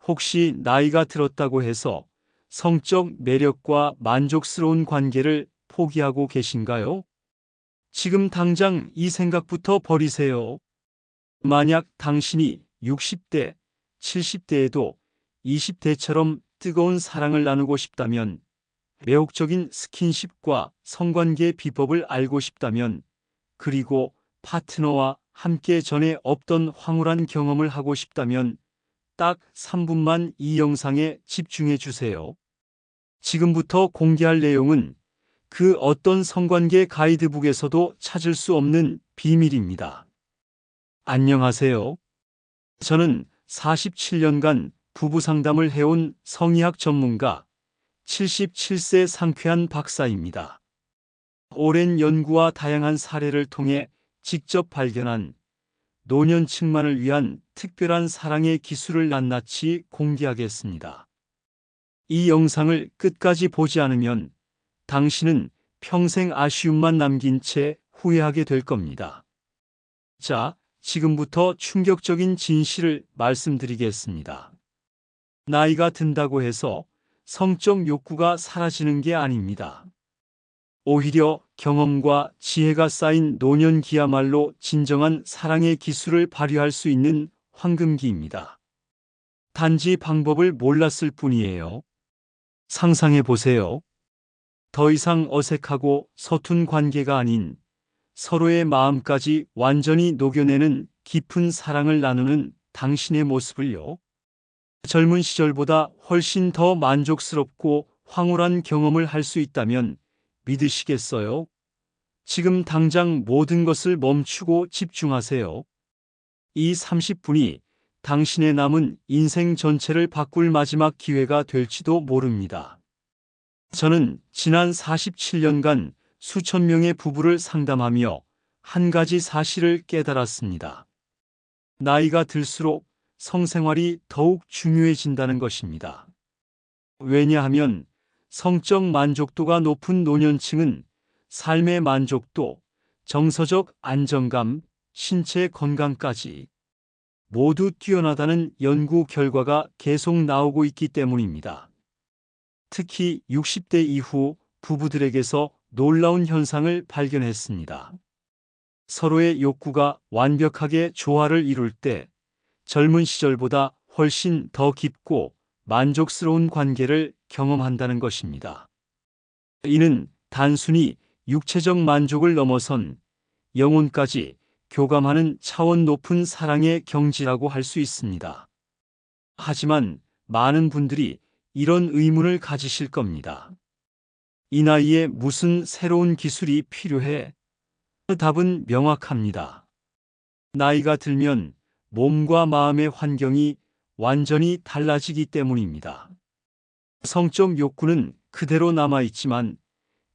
혹시 나이가 들었다고 해서 성적 매력과 만족스러운 관계를 포기하고 계신가요? 지금 당장 이 생각부터 버리세요. 만약 당신이 60대, 70대에도 20대처럼 뜨거운 사랑을 나누고 싶다면, 매혹적인 스킨십과 성관계 비법을 알고 싶다면, 그리고 파트너와 함께 전에 없던 황홀한 경험을 하고 싶다면 딱 3분만 이 영상에 집중해 주세요. 지금부터 공개할 내용은 그 어떤 성관계 가이드북에서도 찾을 수 없는 비밀입니다. 안녕하세요. 저는 47년간 부부 상담을 해온 성의학 전문가 77세 상쾌한 박사입니다. 오랜 연구와 다양한 사례를 통해 직접 발견한 노년층만을 위한 특별한 사랑의 기술을 낱낱이 공개하겠습니다. 이 영상을 끝까지 보지 않으면 당신은 평생 아쉬움만 남긴 채 후회하게 될 겁니다. 자, 지금부터 충격적인 진실을 말씀드리겠습니다. 나이가 든다고 해서 성적 욕구가 사라지는 게 아닙니다. 오히려 경험과 지혜가 쌓인 노년기야말로 진정한 사랑의 기술을 발휘할 수 있는 황금기입니다. 단지 방법을 몰랐을 뿐이에요. 상상해 보세요. 더 이상 어색하고 서툰 관계가 아닌 서로의 마음까지 완전히 녹여내는 깊은 사랑을 나누는 당신의 모습을요. 젊은 시절보다 훨씬 더 만족스럽고 황홀한 경험을 할 수 있다면 믿으시겠어요? 지금 당장 모든 것을 멈추고 집중하세요. 이 30분이 당신의 남은 인생 전체를 바꿀 마지막 기회가 될지도 모릅니다. 저는 지난 47년간 수천 명의 부부를 상담하며 한 가지 사실을 깨달았습니다. 나이가 들수록 성생활이 더욱 중요해진다는 것입니다. 왜냐하면 성적 만족도가 높은 노년층은 삶의 만족도, 정서적 안정감, 신체 건강까지 모두 뛰어나다는 연구 결과가 계속 나오고 있기 때문입니다. 특히 60대 이후 부부들에게서 놀라운 현상을 발견했습니다. 서로의 욕구가 완벽하게 조화를 이룰 때 젊은 시절보다 훨씬 더 깊고 만족스러운 관계를 경험한다는 것입니다. 이는 단순히 육체적 만족을 넘어선 영혼까지 교감하는 차원 높은 사랑의 경지라고 할 수 있습니다. 하지만 많은 분들이 이런 의문을 가지실 겁니다. 이 나이에 무슨 새로운 기술이 필요해? 답은 명확합니다. 나이가 들면 몸과 마음의 환경이 완전히 달라지기 때문입니다. 성적 욕구는 그대로 남아있지만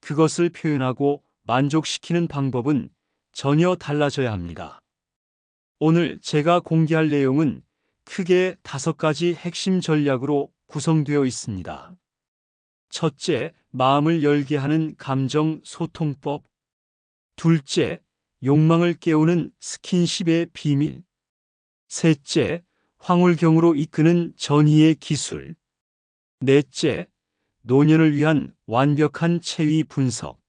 그것을 표현하고 만족시키는 방법은 전혀 달라져야 합니다. 오늘 제가 공개할 내용은 크게 5가지 핵심 전략으로 구성되어 있습니다. 첫째, 마음을 열게 하는 감정 소통법. 둘째, 욕망을 깨우는 스킨십의 비밀. 셋째, 황홀경으로 이끄는 전이의 기술. 넷째, 노년을 위한 완벽한 체위 분석.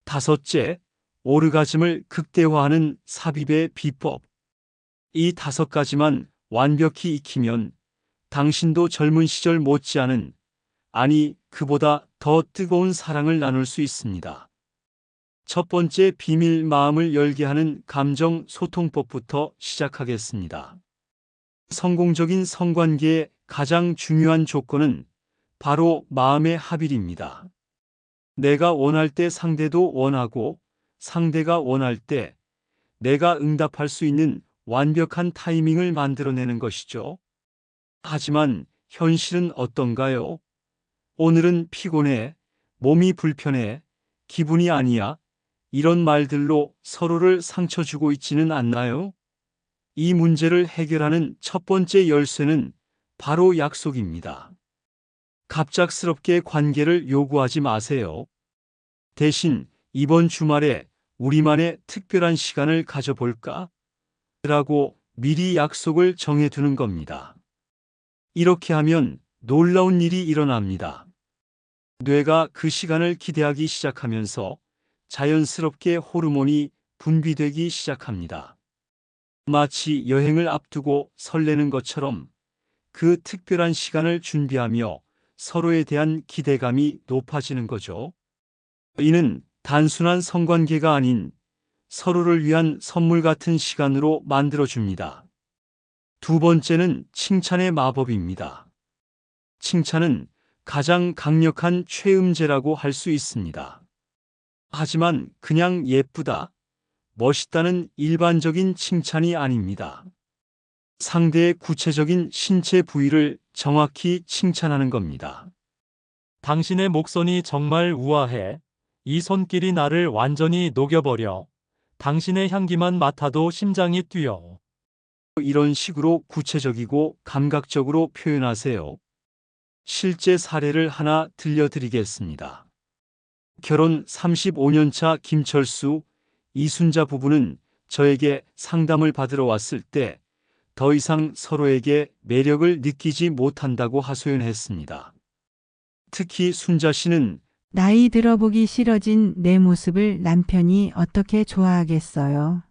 다섯째, 오르가즘을 극대화하는 삽입의 비법. 이 5가지만 완벽히 익히면 당신도 젊은 시절 못지않은, 아니 그보다 더 뜨거운 사랑을 나눌 수 있습니다. 첫 번째 비밀, 마음을 열게 하는 감정 소통법부터 시작하겠습니다. 성공적인 성관계의 가장 중요한 조건은 바로 마음의 합일입니다. 내가 원할 때 상대도 원하고 상대가 원할 때 내가 응답할 수 있는 완벽한 타이밍을 만들어내는 것이죠. 하지만 현실은 어떤가요? 오늘은 피곤해, 몸이 불편해, 기분이 아니야, 이런 말들로 서로를 상처 주고 있지는 않나요? 이 문제를 해결하는 첫 번째 열쇠는 바로 약속입니다. 갑작스럽게 관계를 요구하지 마세요. 대신 이번 주말에 우리만의 특별한 시간을 가져볼까? 라고 미리 약속을 정해두는 겁니다. 이렇게 하면 놀라운 일이 일어납니다. 뇌가 그 시간을 기대하기 시작하면서 자연스럽게 호르몬이 분비되기 시작합니다. 마치 여행을 앞두고 설레는 것처럼 그 특별한 시간을 준비하며 서로에 대한 기대감이 높아지는 거죠. 이는 단순한 성관계가 아닌 서로를 위한 선물 같은 시간으로 만들어줍니다. 두 번째는 칭찬의 마법입니다. 칭찬은 가장 강력한 최음제라고 할 수 있습니다. 하지만 그냥 예쁘다, 멋있다는 일반적인 칭찬이 아닙니다. 상대의 구체적인 신체 부위를 정확히 칭찬하는 겁니다. 당신의 목선이 정말 우아해. 이 손길이 나를 완전히 녹여버려. 당신의 향기만 맡아도 심장이 뛰어. 이런 식으로 구체적이고 감각적으로 표현하세요. 실제 사례를 하나 들려드리겠습니다. 결혼 35년 차 김철수, 이순자 부부는 저에게 상담을 받으러 왔을 때 더 이상 서로에게 매력을 느끼지 못한다고 하소연했습니다. 특히 순자 씨는 나이 들어보기 싫어진 내 모습을 남편이 어떻게 좋아하겠어요?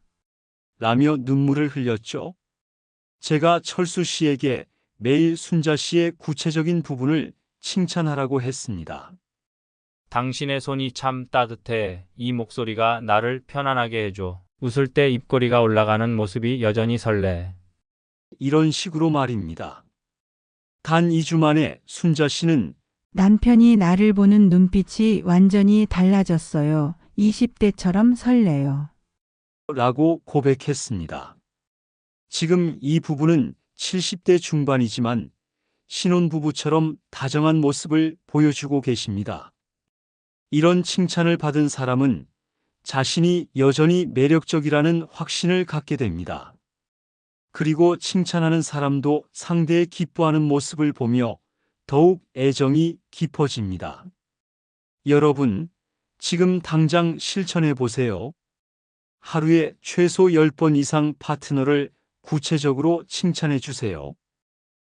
라며 눈물을 흘렸죠. 제가 철수 씨에게 매일 순자 씨의 구체적인 부분을 칭찬하라고 했습니다. 당신의 손이 참 따뜻해. 이 목소리가 나를 편안하게 해줘. 웃을 때 입꼬리가 올라가는 모습이 여전히 설레. 이런 식으로 말입니다. 단 2주 만에 순자 씨는 남편이 나를 보는 눈빛이 완전히 달라졌어요. 20대처럼 설레요. 라고 고백했습니다. 지금 이 부부는 70대 중반이지만 신혼부부처럼 다정한 모습을 보여주고 계십니다. 이런 칭찬을 받은 사람은 자신이 여전히 매력적이라는 확신을 갖게 됩니다. 그리고 칭찬하는 사람도 상대의 기뻐하는 모습을 보며 더욱 애정이 깊어집니다. 여러분, 지금 당장 실천해 보세요. 하루에 최소 10번 이상 파트너를 구체적으로 칭찬해 주세요.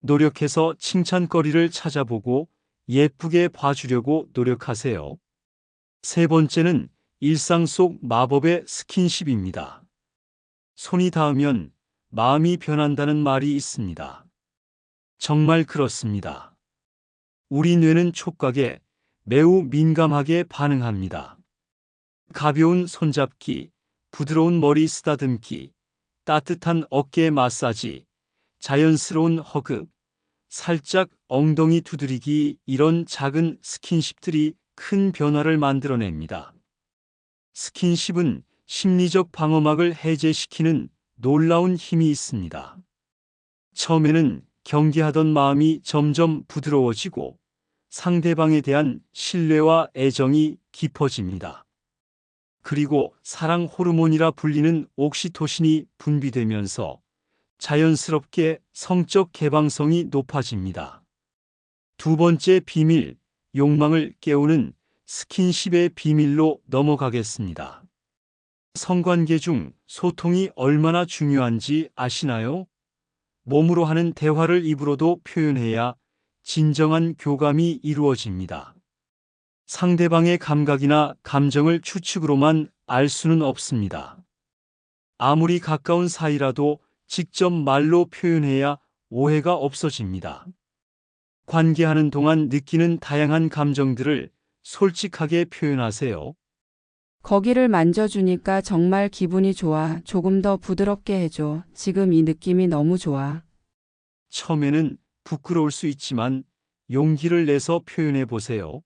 노력해서 칭찬거리를 찾아보고 예쁘게 봐주려고 노력하세요. 세 번째는 일상 속 마법의 스킨십입니다. 손이 닿으면 마음이 변한다는 말이 있습니다. 정말 그렇습니다. 우리 뇌는 촉각에 매우 민감하게 반응합니다. 가벼운 손잡기, 부드러운 머리 쓰다듬기, 따뜻한 어깨 마사지, 자연스러운 허그, 살짝 엉덩이 두드리기 이런 작은 스킨십들이 큰 변화를 만들어냅니다. 스킨십은 심리적 방어막을 해제시키는 놀라운 힘이 있습니다. 처음에는 경계하던 마음이 점점 부드러워지고 상대방에 대한 신뢰와 애정이 깊어집니다. 그리고 사랑 호르몬이라 불리는 옥시토신이 분비되면서 자연스럽게 성적 개방성이 높아집니다. 두 번째 비밀, 욕망을 깨우는 스킨십의 비밀로 넘어가겠습니다. 성관계 중 소통이 얼마나 중요한지 아시나요? 몸으로 하는 대화를 입으로도 표현해야 진정한 교감이 이루어집니다. 상대방의 감각이나 감정을 추측으로만 알 수는 없습니다. 아무리 가까운 사이라도 직접 말로 표현해야 오해가 없어집니다. 관계하는 동안 느끼는 다양한 감정들을 솔직하게 표현하세요. 거기를 만져주니까 정말 기분이 좋아. 조금 더 부드럽게 해줘. 지금 이 느낌이 너무 좋아. 처음에는 부끄러울 수 있지만 용기를 내서 표현해 보세요.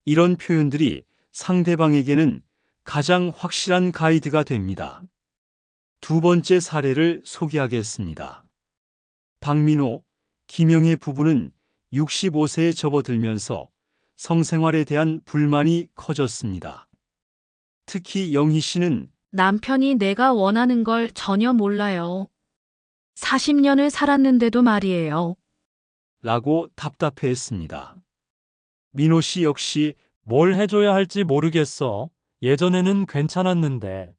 이런 표현들이 상대방에게는 가장 확실한 가이드가 됩니다. 두 번째 사례를 소개하겠습니다. 박민호, 김영애 부부는 65세에 접어들면서 성생활에 대한 불만이 커졌습니다. 특히 영희 씨는 남편이 내가 원하는 걸 전혀 몰라요. 40년을 살았는데도 말이에요. 라고 답답해했습니다. 민호 씨 역시 뭘 해줘야 할지 모르겠어. 예전에는 괜찮았는데.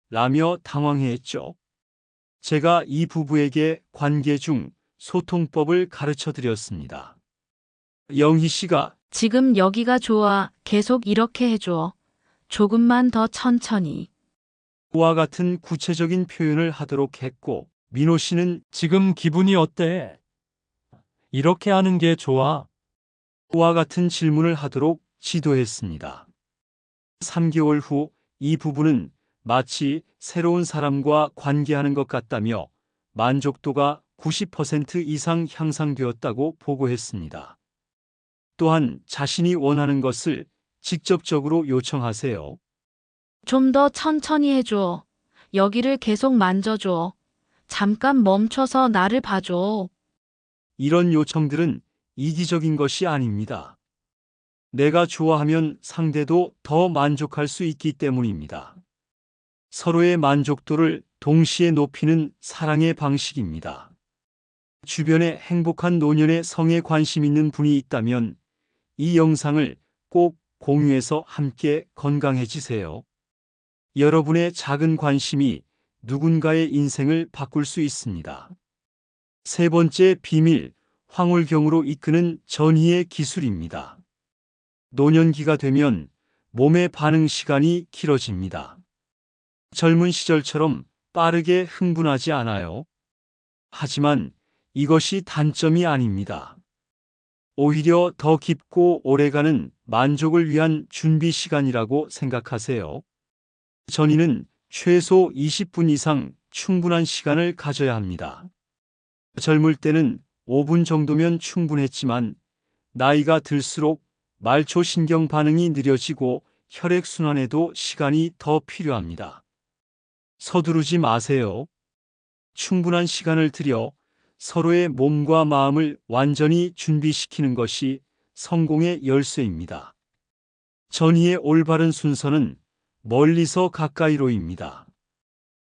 라며 당황해했죠. 제가 이 부부에게 관계 중 소통법을 가르쳐 드렸습니다. 영희 씨가 지금 여기가 좋아. 계속 이렇게 해줘. 조금만 더 천천히. 와 같은 구체적인 표현을 하도록 했고, 민호 씨는 지금 기분이 어때? 이렇게 하는 게 좋아. 와 같은 질문을 하도록 지도했습니다. 3개월 후 이 부부는 마치 새로운 사람과 관계하는 것 같다며 만족도가 90% 이상 향상되었다고 보고했습니다. 또한 자신이 원하는 것을 직접적으로 요청하세요. 좀 더 천천히 해줘. 여기를 계속 만져줘. 잠깐 멈춰서 나를 봐줘. 이런 요청들은 이기적인 것이 아닙니다. 내가 좋아하면 상대도 더 만족할 수 있기 때문입니다. 서로의 만족도를 동시에 높이는 사랑의 방식입니다. 주변에 행복한 노년의 성에 관심 있는 분이 있다면 이 영상을 꼭 공유해서 함께 건강해지세요. 여러분의 작은 관심이 누군가의 인생을 바꿀 수 있습니다. 세 번째 비밀, 황홀경으로 이끄는 전이의 기술입니다. 노년기가 되면 몸의 반응 시간이 길어집니다. 젊은 시절처럼 빠르게 흥분하지 않아요. 하지만 이것이 단점이 아닙니다. 오히려 더 깊고 오래가는 만족을 위한 준비 시간이라고 생각하세요. 전이는 최소 20분 이상 충분한 시간을 가져야 합니다. 젊을 때는 5분 정도면 충분했지만 나이가 들수록 말초 신경 반응이 느려지고 혈액순환에도 시간이 더 필요합니다. 서두르지 마세요. 충분한 시간을 들여 서로의 몸과 마음을 완전히 준비시키는 것이 성공의 열쇠입니다. 전이의 올바른 순서는 멀리서 가까이로입니다.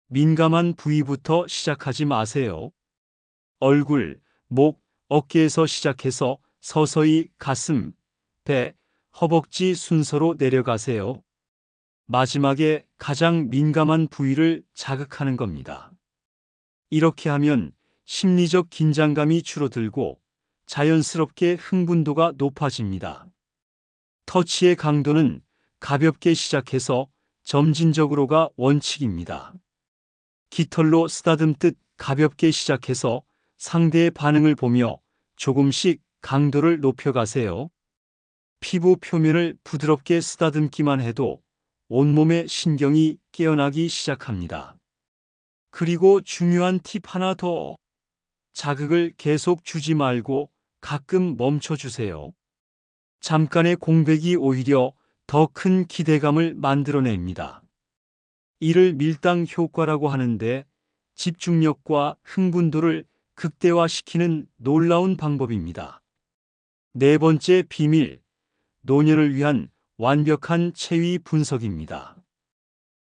민감한 부위부터 시작하지 마세요. 얼굴, 목, 어깨에서 시작해서 서서히 가슴, 배, 허벅지 순서로 내려가세요. 마지막에 가장 민감한 부위를 자극하는 겁니다. 이렇게 하면 심리적 긴장감이 줄어들고 자연스럽게 흥분도가 높아집니다. 터치의 강도는 가볍게 시작해서 점진적으로가 원칙입니다. 깃털로 쓰다듬듯 가볍게 시작해서 상대의 반응을 보며 조금씩 강도를 높여가세요. 피부 표면을 부드럽게 쓰다듬기만 해도 온몸의 신경이 깨어나기 시작합니다. 그리고 중요한 팁 하나 더. 자극을 계속 주지 말고 가끔 멈춰주세요. 잠깐의 공백이 오히려 더 큰 기대감을 만들어냅니다. 이를 밀당 효과라고 하는데 집중력과 흥분도를 극대화시키는 놀라운 방법입니다. 네 번째 비밀, 노년을 위한 완벽한 체위 분석입니다.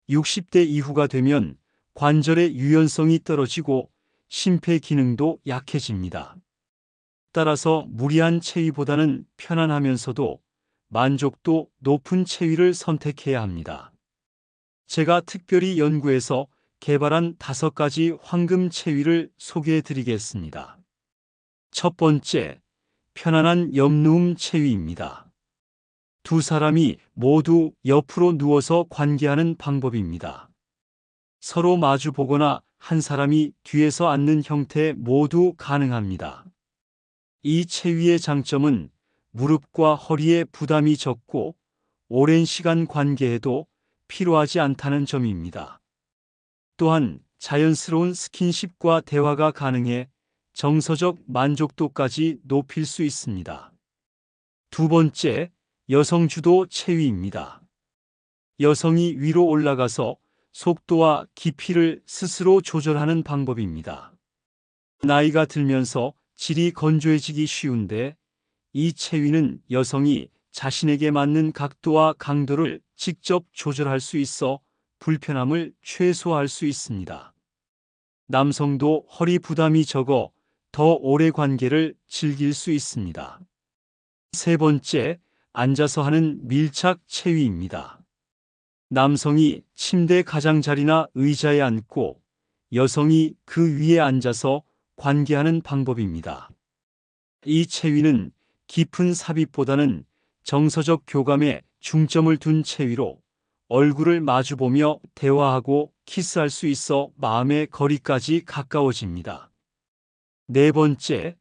60대 이후가 되면 관절의 유연성이 떨어지고 심폐 기능도 약해집니다. 따라서 무리한 체위보다는 편안하면서도 만족도 높은 체위를 선택해야 합니다. 제가 특별히 연구해서 개발한 5가지 황금 체위를 소개해 드리겠습니다. 첫 번째, 편안한 옆누움 체위입니다. 두 사람이 모두 옆으로 누워서 관계하는 방법입니다. 서로 마주 보거나 한 사람이 뒤에서 앉는 형태 모두 가능합니다. 이 체위의 장점은 무릎과 허리에 부담이 적고 오랜 시간 관계해도 피로하지 않다는 점입니다. 또한 자연스러운 스킨십과 대화가 가능해 정서적 만족도까지 높일 수 있습니다. 두 번째, 여성 주도 체위입니다. 여성이 위로 올라가서 속도와 깊이를 스스로 조절하는 방법입니다. 나이가 들면서 질이 건조해지기 쉬운데 이 체위는 여성이 자신에게 맞는 각도와 강도를 직접 조절할 수 있어 불편함을 최소화할 수 있습니다. 남성도 허리 부담이 적어 더 오래 관계를 즐길 수 있습니다. 세 번째, 앉아서 하는 밀착 체위입니다. 남성이 침대 가장자리나 의자에 앉고 여성이 그 위에 앉아서 관계하는 방법입니다. 이 체위는 깊은 삽입보다는 정서적 교감에 중점을 둔 체위로 얼굴을 마주보며 대화하고 키스할 수 있어 마음의 거리까지 가까워집니다. 네 번째,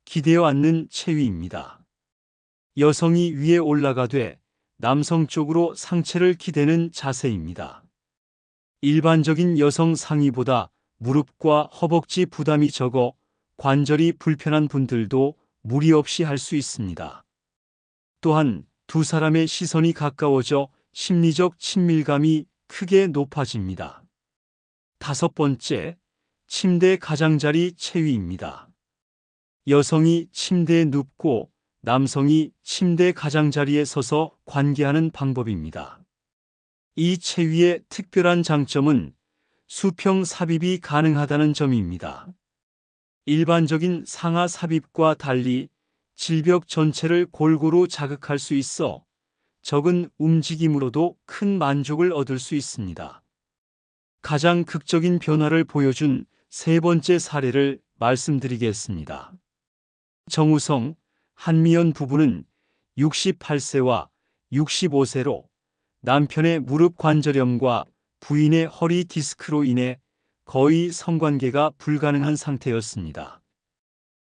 기대어 앉는 체위입니다. 여성이 위에 올라가되 남성 쪽으로 상체를 기대는 자세입니다. 일반적인 여성 상의보다 무릎과 허벅지 부담이 적어 관절이 불편한 분들도 무리 없이 할 수 있습니다. 또한 두 사람의 시선이 가까워져 심리적 친밀감이 크게 높아집니다. 다섯 번째, 침대 가장자리 체위입니다. 여성이 침대에 눕고 남성이 침대 가장자리에 서서 관계하는 방법입니다. 이 체위의 특별한 장점은 수평 삽입이 가능하다는 점입니다. 일반적인 상하 삽입과 달리 질벽 전체를 골고루 자극할 수 있어 적은 움직임으로도 큰 만족을 얻을 수 있습니다. 가장 극적인 변화를 보여준 세 번째 사례를 말씀드리겠습니다. 정우성, 한미연 부부는 68세와 65세로 남편의 무릎 관절염과 부인의 허리 디스크로 인해 거의 성관계가 불가능한 상태였습니다.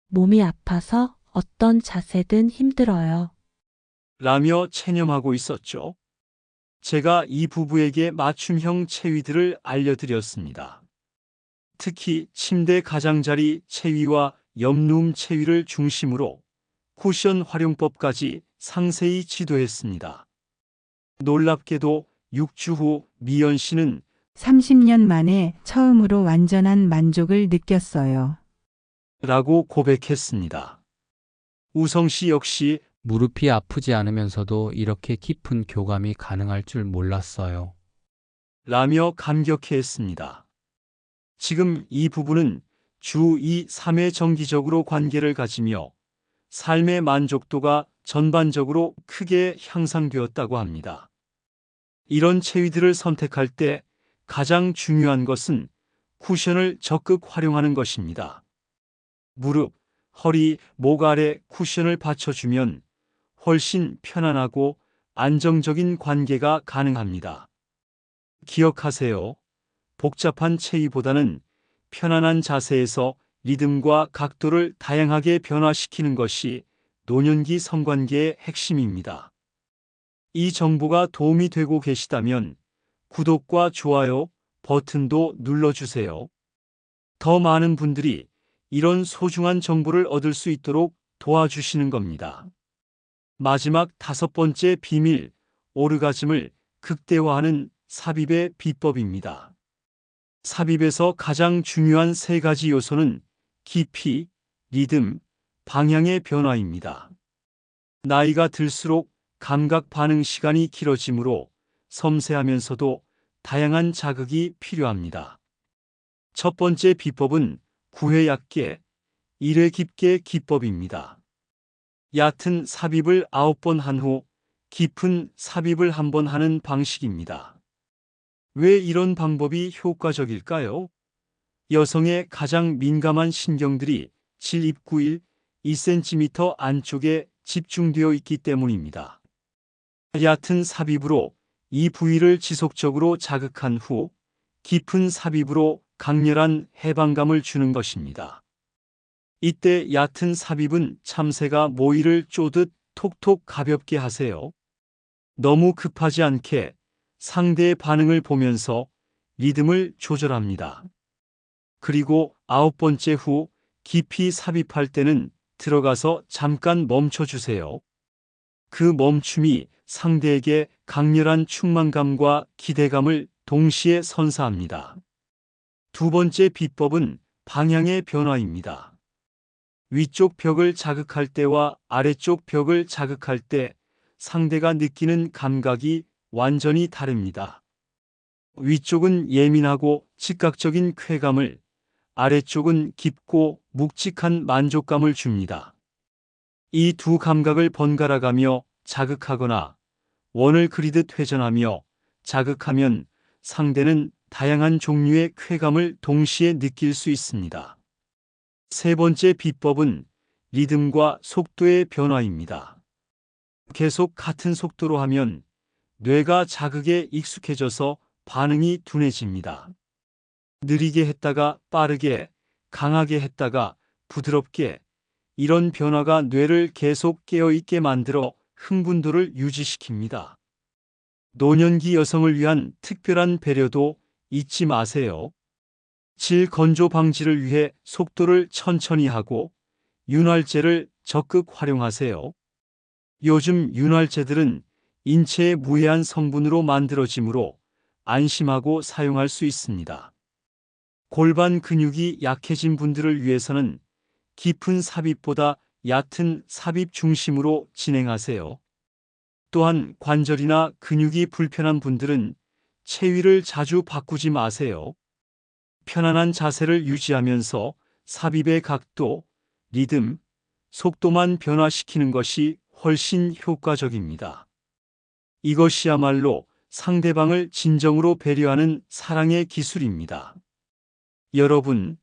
몸이 아파서 어떤 자세든 힘들어요. 라며 체념하고 있었죠. 제가 이 부부에게 맞춤형 체위들을 알려드렸습니다. 특히 침대 가장자리 체위와 옆누움 체위를 중심으로 쿠션 활용법까지 상세히 지도했습니다. 놀랍게도 6주 후 미연 씨는 30년 만에 처음으로 완전한 만족을 느꼈어요. 라고 고백했습니다. 우성 씨 역시 무릎이 아프지 않으면서도 이렇게 깊은 교감이 가능할 줄 몰랐어요. 라며 감격해했습니다. 지금 이 부부는 주 2, 3회 정기적으로 관계를 가지며 삶의 만족도가 전반적으로 크게 향상되었다고 합니다. 이런 체위들을 선택할 때 가장 중요한 것은 쿠션을 적극 활용하는 것입니다. 무릎, 허리, 목 아래 쿠션을 받쳐주면 훨씬 편안하고 안정적인 관계가 가능합니다. 기억하세요. 복잡한 체위보다는 편안한 자세에서 리듬과 각도를 다양하게 변화시키는 것이 노년기 성관계의 핵심입니다. 이 정보가 도움이 되고 계시다면 구독과 좋아요 버튼도 눌러주세요. 더 많은 분들이 이런 소중한 정보를 얻을 수 있도록 도와주시는 겁니다. 마지막 다섯 번째 비밀, 오르가즘을 극대화하는 삽입의 비법입니다. 삽입에서 가장 중요한 세 가지 요소는 깊이, 리듬, 방향의 변화입니다. 나이가 들수록 감각 반응 시간이 길어지므로 섬세하면서도 다양한 자극이 필요합니다. 첫 번째 비법은 9회 얕게, 1회 깊게 기법입니다. 얕은 삽입을 9번 한 후 깊은 삽입을 1번 하는 방식입니다. 왜 이런 방법이 효과적일까요? 여성의 가장 민감한 신경들이 7 입구일 2cm 안쪽에 집중되어 있기 때문입니다. 얕은 삽입으로 이 부위를 지속적으로 자극한 후 깊은 삽입으로 강렬한 해방감을 주는 것입니다. 이때 얕은 삽입은 참새가 모이를 쪼듯 톡톡 가볍게 하세요. 너무 급하지 않게 상대의 반응을 보면서 리듬을 조절합니다. 그리고 9번째 후 깊이 삽입할 때는 들어가서 잠깐 멈춰주세요. 그 멈춤이 상대에게 강렬한 충만감과 기대감을 동시에 선사합니다. 두 번째 비법은 방향의 변화입니다. 위쪽 벽을 자극할 때와 아래쪽 벽을 자극할 때 상대가 느끼는 감각이 완전히 다릅니다. 위쪽은 예민하고 즉각적인 쾌감을, 아래쪽은 깊고 묵직한 만족감을 줍니다. 이 두 감각을 번갈아 가며 자극하거나 원을 그리듯 회전하며 자극하면 상대는 다양한 종류의 쾌감을 동시에 느낄 수 있습니다. 세 번째 비법은 리듬과 속도의 변화입니다. 계속 같은 속도로 하면 뇌가 자극에 익숙해져서 반응이 둔해집니다. 느리게 했다가 빠르게, 강하게 했다가 부드럽게, 이런 변화가 뇌를 계속 깨어있게 만들어 흥분도를 유지시킵니다. 노년기 여성을 위한 특별한 배려도 잊지 마세요. 질 건조 방지를 위해 속도를 천천히 하고 윤활제를 적극 활용하세요. 요즘 윤활제들은 인체에 무해한 성분으로 만들어지므로 안심하고 사용할 수 있습니다. 골반 근육이 약해진 분들을 위해서는 깊은 삽입보다 얕은 삽입 중심으로 진행하세요. 또한 관절이나 근육이 불편한 분들은 체위를 자주 바꾸지 마세요. 편안한 자세를 유지하면서 삽입의 각도, 리듬, 속도만 변화시키는 것이 훨씬 효과적입니다. 이것이야말로 상대방을 진정으로 배려하는 사랑의 기술입니다. 여러분,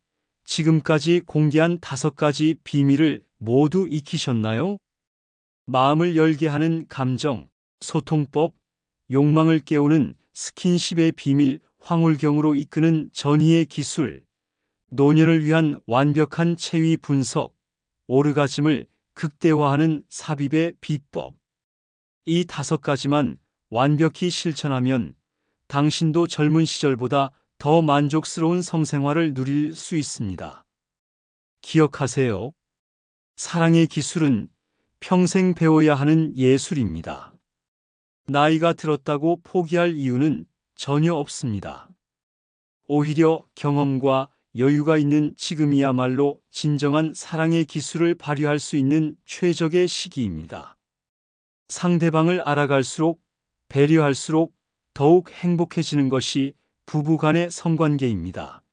지금까지 공개한 5가지 비밀을 모두 익히셨나요? 마음을 열게 하는 감정, 소통법, 욕망을 깨우는 스킨십의 비밀, 황홀경으로 이끄는 전이의 기술, 노년을 위한 완벽한 체위 분석, 오르가즘을 극대화하는 삽입의 비법. 이 5가지만 완벽히 실천하면 당신도 젊은 시절보다 더 만족스러운 성생활을 누릴 수 있습니다. 기억하세요. 사랑의 기술은 평생 배워야 하는 예술입니다. 나이가 들었다고 포기할 이유는 전혀 없습니다. 오히려 경험과 여유가 있는 지금이야말로 진정한 사랑의 기술을 발휘할 수 있는 최적의 시기입니다. 상대방을 알아갈수록, 배려할수록 더욱 행복해지는 것이 부부 간의 성관계입니다.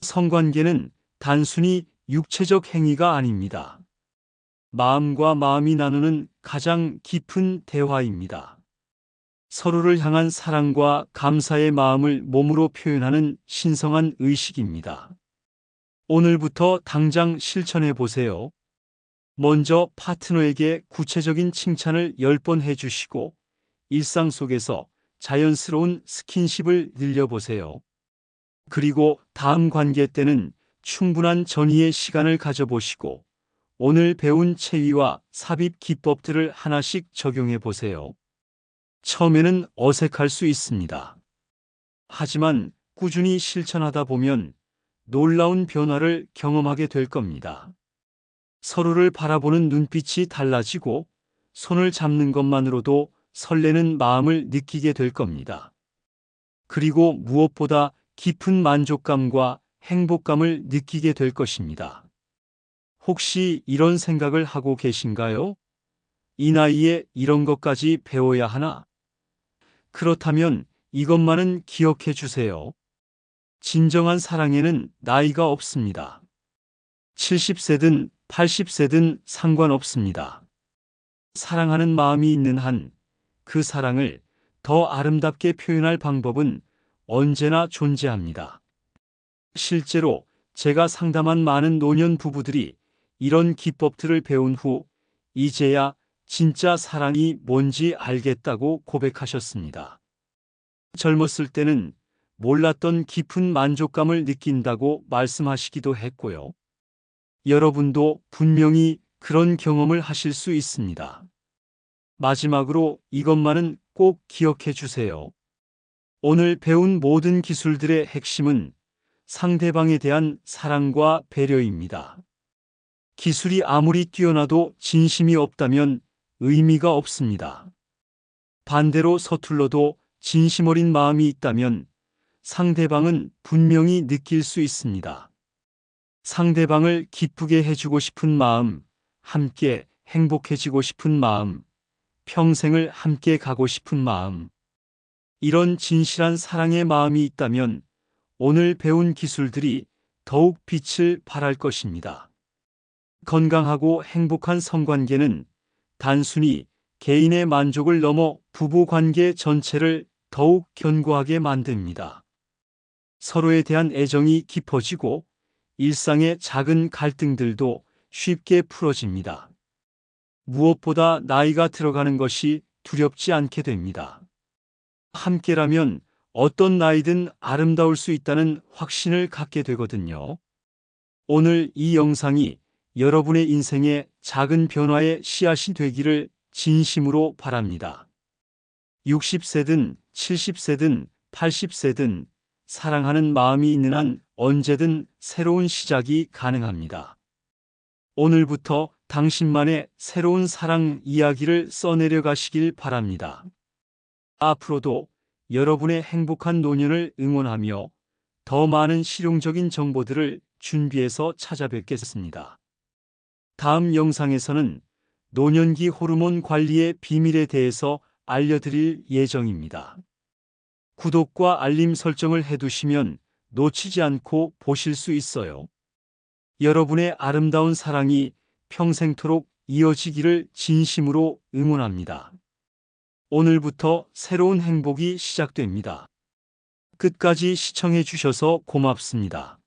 성관계는 단순히 육체적 행위가 아닙니다. 마음과 마음이 나누는 가장 깊은 대화입니다. 서로를 향한 사랑과 감사의 마음을 몸으로 표현하는 신성한 의식입니다. 오늘부터 당장 실천해 보세요. 먼저 파트너에게 구체적인 칭찬을 10번 해주시고 일상 속에서 자연스러운 스킨십을 늘려보세요. 그리고 다음 관계 때는 충분한 전이의 시간을 가져보시고 오늘 배운 체위와 삽입 기법들을 하나씩 적용해 보세요. 처음에는 어색할 수 있습니다. 하지만 꾸준히 실천하다 보면 놀라운 변화를 경험하게 될 겁니다. 서로를 바라보는 눈빛이 달라지고 손을 잡는 것만으로도 설레는 마음을 느끼게 될 겁니다. 그리고 무엇보다 깊은 만족감과 행복감을 느끼게 될 것입니다. 혹시 이런 생각을 하고 계신가요? 이 나이에 이런 것까지 배워야 하나? 그렇다면 이것만은 기억해 주세요. 진정한 사랑에는 나이가 없습니다. 70세든 80세든 상관없습니다. 사랑하는 마음이 있는 한 그 사랑을 더 아름답게 표현할 방법은 언제나 존재합니다. 실제로 제가 상담한 많은 노년 부부들이 이런 기법들을 배운 후 이제야 진짜 사랑이 뭔지 알겠다고 고백하셨습니다. 젊었을 때는 몰랐던 깊은 만족감을 느낀다고 말씀하시기도 했고요. 여러분도 분명히 그런 경험을 하실 수 있습니다. 마지막으로 이것만은 꼭 기억해 주세요. 오늘 배운 모든 기술들의 핵심은 상대방에 대한 사랑과 배려입니다. 기술이 아무리 뛰어나도 진심이 없다면 의미가 없습니다. 반대로 서툴러도 진심 어린 마음이 있다면 상대방은 분명히 느낄 수 있습니다. 상대방을 기쁘게 해주고 싶은 마음, 함께 행복해지고 싶은 마음, 평생을 함께 가고 싶은 마음. 이런 진실한 사랑의 마음이 있다면 오늘 배운 기술들이 더욱 빛을 발할 것입니다. 건강하고 행복한 성관계는 단순히 개인의 만족을 넘어 부부 관계 전체를 더욱 견고하게 만듭니다. 서로에 대한 애정이 깊어지고 일상의 작은 갈등들도 쉽게 풀어집니다. 무엇보다 나이가 들어가는 것이 두렵지 않게 됩니다. 함께라면 어떤 나이든 아름다울 수 있다는 확신을 갖게 되거든요. 오늘 이 영상이 여러분의 인생의 작은 변화의 씨앗이 되기를 진심으로 바랍니다. 60세든 70세든 80세든 사랑하는 마음이 있는 한 언제든 새로운 시작이 가능합니다. 오늘부터 당신만의 새로운 사랑 이야기를 써내려 가시길 바랍니다. 앞으로도 여러분의 행복한 노년을 응원하며 더 많은 실용적인 정보들을 준비해서 찾아뵙겠습니다. 다음 영상에서는 노년기 호르몬 관리의 비밀에 대해서 알려드릴 예정입니다. 구독과 알림 설정을 해두시면 놓치지 않고 보실 수 있어요. 여러분의 아름다운 사랑이 평생토록 이어지기를 진심으로 응원합니다. 오늘부터 새로운 행복이 시작됩니다. 끝까지 시청해 주셔서 고맙습니다.